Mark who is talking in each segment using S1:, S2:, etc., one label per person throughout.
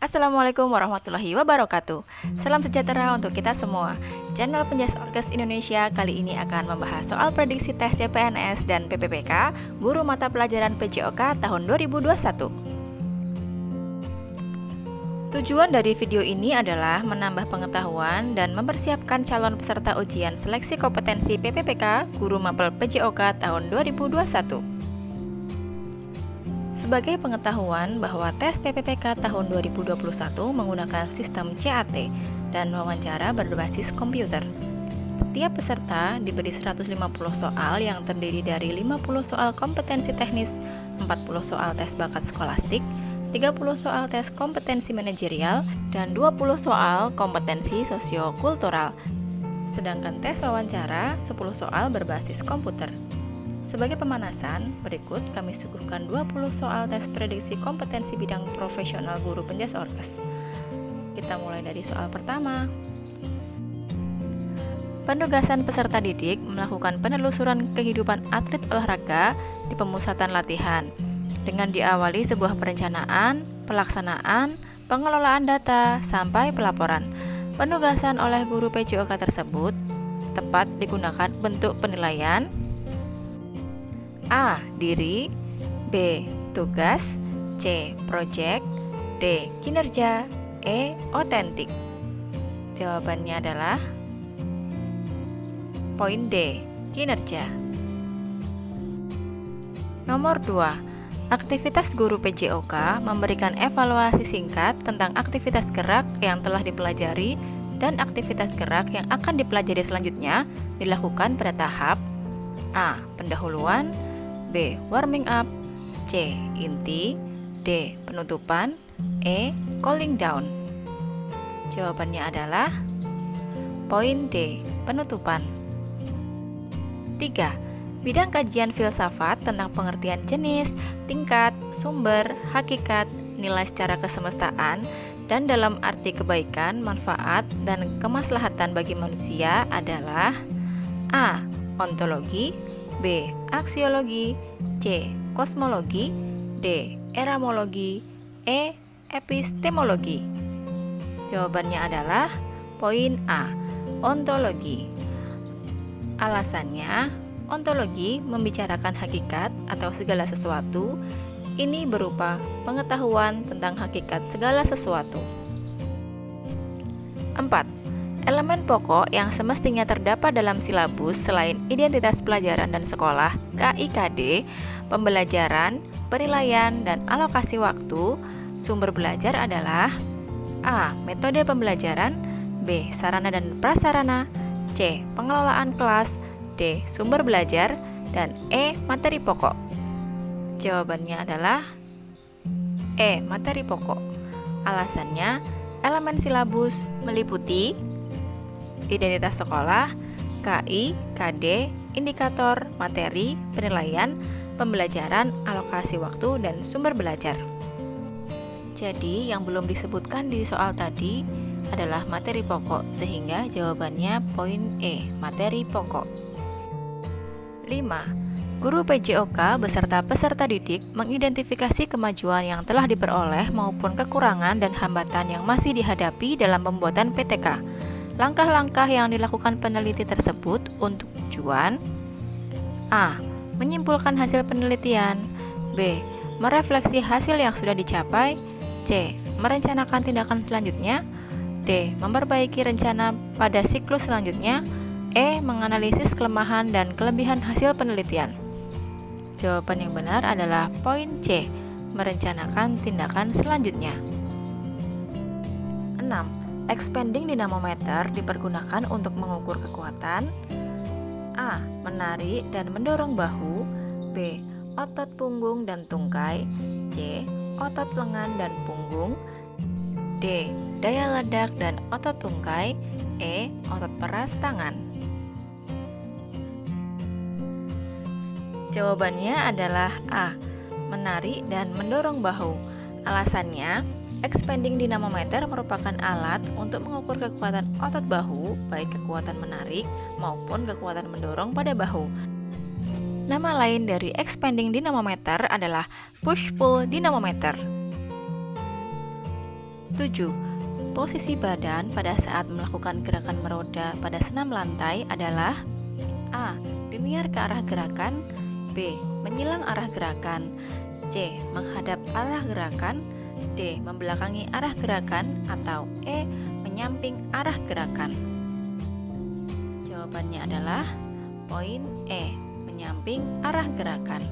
S1: Assalamualaikum warahmatullahi wabarakatuh. Salam sejahtera untuk kita semua. Channel Penjas Orkes Indonesia kali ini akan membahas soal prediksi tes CPNS dan PPPK Guru Mata Pelajaran PJOK tahun 2021. Tujuan dari video ini adalah menambah pengetahuan dan mempersiapkan calon peserta ujian seleksi kompetensi PPPK Guru Mapel PJOK tahun 2021. Sebagai pengetahuan bahwa tes PPPK tahun 2021 menggunakan sistem CAT dan wawancara berbasis komputer. Setiap peserta diberi 150 soal yang terdiri dari 50 soal kompetensi teknis, 40 soal tes bakat skolastik, 30 soal tes kompetensi manajerial, dan 20 soal kompetensi sosiokultural. Sedangkan tes wawancara 10 soal berbasis komputer. Sebagai pemanasan, berikut kami suguhkan 20 soal tes prediksi kompetensi bidang profesional guru penjas orkes. Kita mulai dari soal pertama. Penugasan peserta didik melakukan penelusuran kehidupan atlet olahraga di pemusatan latihan dengan diawali sebuah perencanaan, pelaksanaan, pengelolaan data, sampai pelaporan. Penugasan oleh guru PJOK tersebut tepat digunakan bentuk penilaian A. Diri, B. Tugas, C. Proyek, D. Kinerja, E. Otentik. Jawabannya adalah poin D. Kinerja. Nomor 2. Aktivitas guru PJOK memberikan evaluasi singkat tentang aktivitas gerak yang telah dipelajari dan aktivitas gerak yang akan dipelajari selanjutnya dilakukan pada tahap A. Pendahuluan, B. Warming up, C. Inti, D. Penutupan, E. Cooling down. Jawabannya adalah poin D. Penutupan. 3. Bidang kajian filsafat tentang pengertian jenis, tingkat, sumber, hakikat, nilai secara kesemestaan, dan dalam arti kebaikan, manfaat, dan kemaslahatan bagi manusia adalah A. Ontologi, B. Aksiologi, C. Kosmologi, D. Eramologi, E. Epistemologi. Jawabannya adalah poin A. Ontologi. Alasannya, ontologi membicarakan hakikat atau segala sesuatu. Ini berupa pengetahuan tentang hakikat segala sesuatu. 4. Elemen pokok yang semestinya terdapat dalam silabus selain identitas pelajaran dan sekolah, KIKD, pembelajaran, penilaian, dan alokasi waktu, sumber belajar adalah A. Metode pembelajaran, B. Sarana dan prasarana, C. Pengelolaan kelas, D. Sumber belajar, dan E. Materi pokok. Jawabannya adalah E. Materi pokok. Alasannya, elemen silabus meliputi identitas sekolah, KI, KD, indikator, materi, penilaian, pembelajaran, alokasi waktu, dan sumber belajar. Jadi, yang belum disebutkan di soal tadi adalah materi pokok, sehingga jawabannya poin E, materi pokok. 5. Guru PJOK beserta peserta didik mengidentifikasi kemajuan yang telah diperoleh maupun kekurangan dan hambatan yang masih dihadapi dalam pembuatan PTK. Langkah-langkah yang dilakukan peneliti tersebut untuk tujuan A. Menyimpulkan hasil penelitian, B. Merefleksi hasil yang sudah dicapai, C. Merencanakan tindakan selanjutnya, D. Memperbaiki rencana pada siklus selanjutnya, E. Menganalisis kelemahan dan kelebihan hasil penelitian. Jawaban yang benar adalah poin C. Merencanakan tindakan selanjutnya. 6. Expanding dinamometer dipergunakan untuk mengukur kekuatan A. Menarik dan mendorong bahu, B. Otot punggung dan tungkai, C. Otot lengan dan punggung, D. Daya ledak dan otot tungkai, E. Otot peras tangan. Jawabannya adalah A. Menarik dan mendorong bahu. Alasannya, expanding dinamometer merupakan alat untuk mengukur kekuatan otot bahu, baik kekuatan menarik maupun kekuatan mendorong pada bahu. Nama lain dari expanding dinamometer adalah push-pull dinamometer. 7. Posisi badan pada saat melakukan gerakan meroda pada senam lantai adalah A. Linier ke arah gerakan, B. Menyilang arah gerakan, C. Menghadap arah gerakan, D. Membelakangi arah gerakan, atau E. Menyamping arah gerakan. Jawabannya adalah poin E. Menyamping arah gerakan.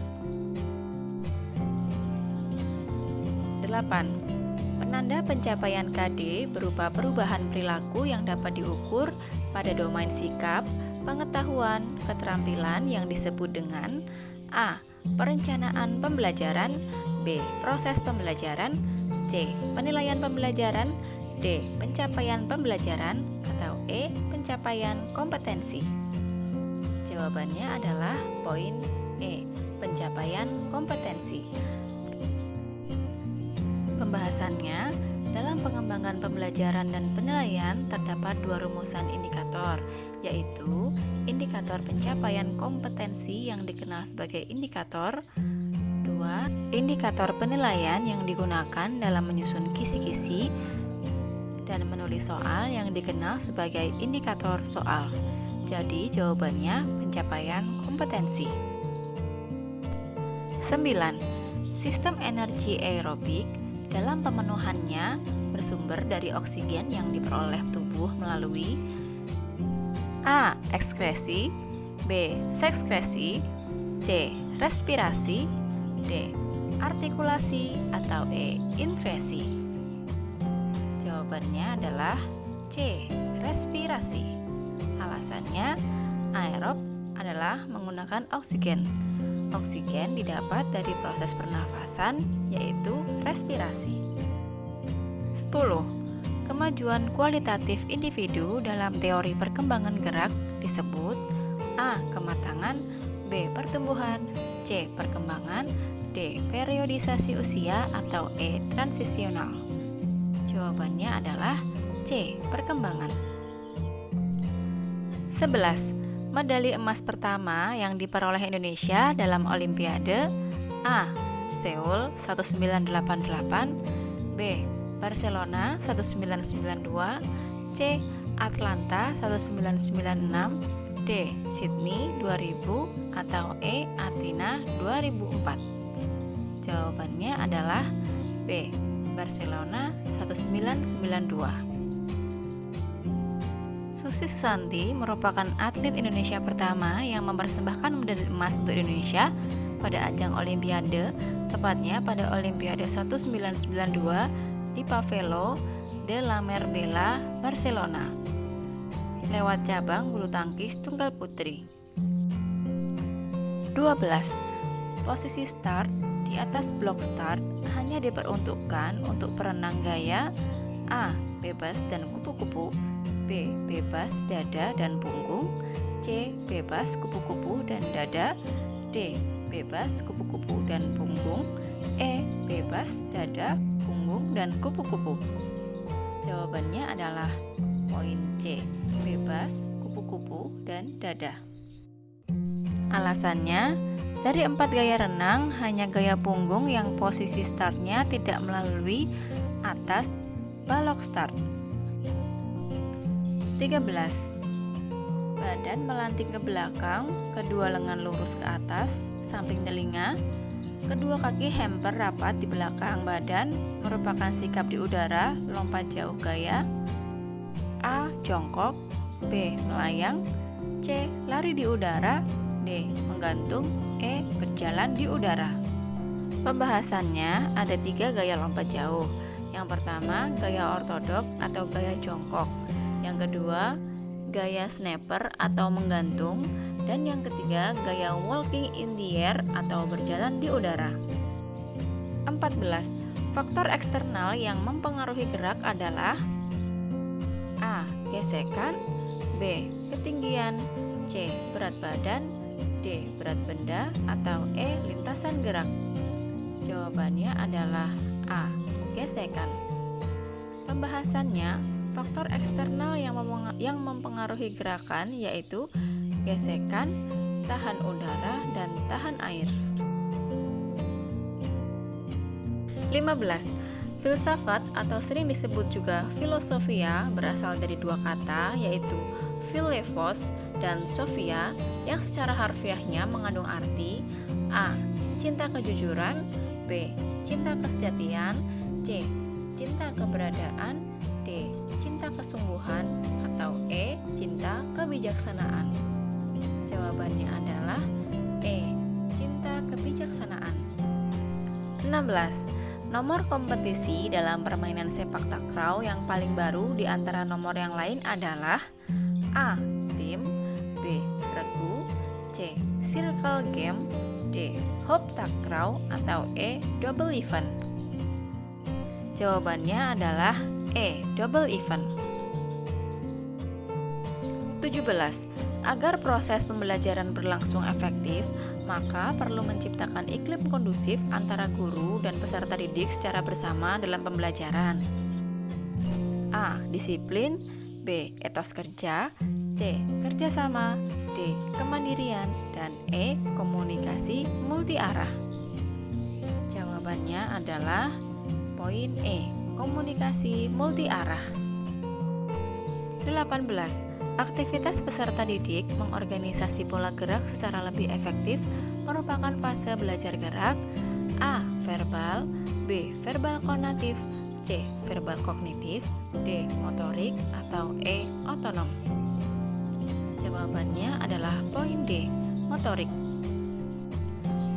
S1: 8. Penanda pencapaian KD berupa perubahan perilaku yang dapat diukur pada domain sikap, pengetahuan, keterampilan yang disebut dengan A. Perencanaan pembelajaran, B. Proses pembelajaran, C. Penilaian pembelajaran, D. Pencapaian pembelajaran, atau E. Pencapaian kompetensi. Jawabannya adalah poin E. Pencapaian kompetensi. Pembahasannya, dalam pengembangan pembelajaran dan penilaian terdapat dua rumusan indikator, yaitu indikator pencapaian kompetensi yang dikenal sebagai indikator. 2. Indikator penilaian yang digunakan dalam menyusun kisi-kisi dan menulis soal yang dikenal sebagai indikator soal. Jadi jawabannya pencapaian kompetensi. 9. Sistem energi aerobik dalam pemenuhannya bersumber dari oksigen yang diperoleh tubuh melalui A. Ekskresi, B. Sekskresi, C. Respirasi, D. Artikulasi, atau E. Inkresi. Jawabannya adalah C. Respirasi. Alasannya, aerob adalah menggunakan oksigen. Oksigen didapat dari proses pernafasan, yaitu respirasi. 10. Kemajuan kualitatif individu dalam teori perkembangan gerak disebut A. Kematangan, B. Pertumbuhan, C. Perkembangan, D. Periodisasi usia, atau E. Transisional. Jawabannya adalah C. Perkembangan. 11. Medali emas pertama yang diperoleh Indonesia dalam Olimpiade A. Seoul 1988, B. Barcelona 1992, C. Atlanta 1996, D. Sydney 2000, atau E. Athena 2004. Jawabannya adalah B. Barcelona 1992. Susi Susanti merupakan atlet Indonesia pertama yang mempersembahkan medali emas untuk Indonesia pada ajang Olimpiade, tepatnya pada Olimpiade 1992 di Pavelo de la Mer-Bella, Barcelona, lewat cabang bulu tangkis tunggal putri. 12. Posisi start di atas blok start hanya diperuntukkan untuk perenang gaya A. Bebas dan kupu-kupu, B. Bebas dada dan punggung, C. Bebas kupu-kupu dan dada, D. Bebas kupu-kupu dan punggung, E. Bebas dada, punggung, dan kupu-kupu. Jawabannya adalah poin C. Bebas kupu-kupu dan dada. Alasannya, dari 4 gaya renang, hanya gaya punggung yang posisi startnya tidak melalui atas balok start. 13. Badan melanting ke belakang, kedua lengan lurus ke atas, samping telinga, kedua kaki hemper rapat di belakang badan, merupakan sikap di udara, lompat jauh gaya A. Jongkok, B. Melayang, C. Lari di udara, D. Menggantung, E. Berjalan di udara. Pembahasannya ada 3 gaya lompat jauh. Yang pertama, gaya ortodok atau gaya jongkok. Yang kedua, gaya snapper atau menggantung. Dan yang ketiga, gaya walking in the air atau berjalan di udara. 14. Faktor eksternal yang mempengaruhi gerak adalah A. Gesekan, B. Ketinggian, C. Berat badan, D. Berat benda, atau E. Lintasan gerak. Jawabannya adalah A. Gesekan. Pembahasannya, faktor eksternal yang mempengaruhi gerakan yaitu gesekan, tahan udara, dan tahan air. 15. Filsafat atau sering disebut juga filosofia berasal dari dua kata yaitu philephos dan sophia yang secara harfiahnya mengandung arti A. Cinta kejujuran, B. Cinta kesejatian, C. Cinta keberadaan, D. Cinta kesungguhan, atau E. Cinta kebijaksanaan. Jawabannya adalah E. Cinta kebijaksanaan. 16. Nomor kompetisi dalam permainan sepak takraw yang paling baru di antara nomor yang lain adalah A. Tim, B. Regu, C. Circle game, D. Hop takraw, atau E. Double event. Jawabannya adalah E. Double event. 17. Agar proses pembelajaran berlangsung efektif, maka perlu menciptakan iklim kondusif antara guru dan peserta didik secara bersama dalam pembelajaran. A. Disiplin, B. Etos kerja, C. Kerjasama, D. Kemandirian, dan E. Komunikasi multi arah. Jawabannya adalah poin E. Komunikasi multi arah. 18. Aktivitas peserta didik mengorganisasi pola gerak secara lebih efektif merupakan fase belajar gerak A. Verbal, B. Verbal konatif, C. Verbal kognitif, D. Motorik, atau E. Otonom. Jawabannya adalah poin D. Motorik.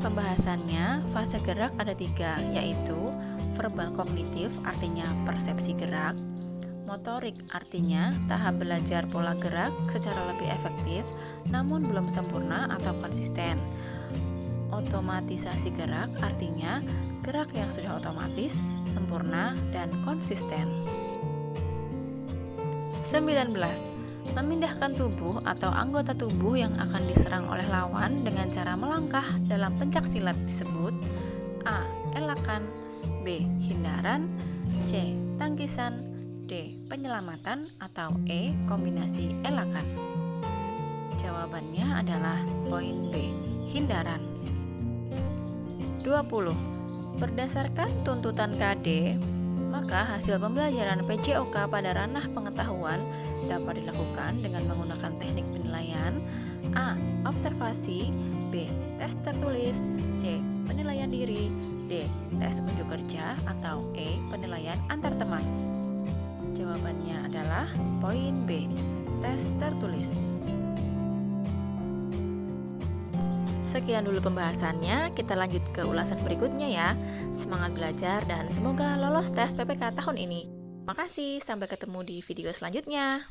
S1: Pembahasannya, fase gerak ada 3, yaitu verbal kognitif artinya persepsi gerak, motorik artinya tahap belajar pola gerak secara lebih efektif namun belum sempurna atau konsisten. Otomatisasi gerak artinya gerak yang sudah otomatis, sempurna, dan konsisten. 19. Memindahkan tubuh atau anggota tubuh yang akan diserang oleh lawan dengan cara melangkah dalam pencaksilat disebut A. Elakan, B. Hindaran, C. Tangkisan, D. Penyelamatan, atau E. Kombinasi elakan. Jawabannya adalah poin B. Hindaran. 20. Berdasarkan tuntutan KD, maka hasil pembelajaran PJOK pada ranah pengetahuan dapat dilakukan dengan menggunakan teknik penilaian A. Observasi, B. Tes tertulis, C. Penilaian diri, D. Tes unjuk kerja, atau E. Penilaian antar teman. Jawabannya adalah poin B. Tes tertulis. Sekian dulu pembahasannya, kita lanjut ke ulasan berikutnya ya. Semangat belajar dan semoga lolos tes PPK tahun ini. Makasih, sampai ketemu di video selanjutnya.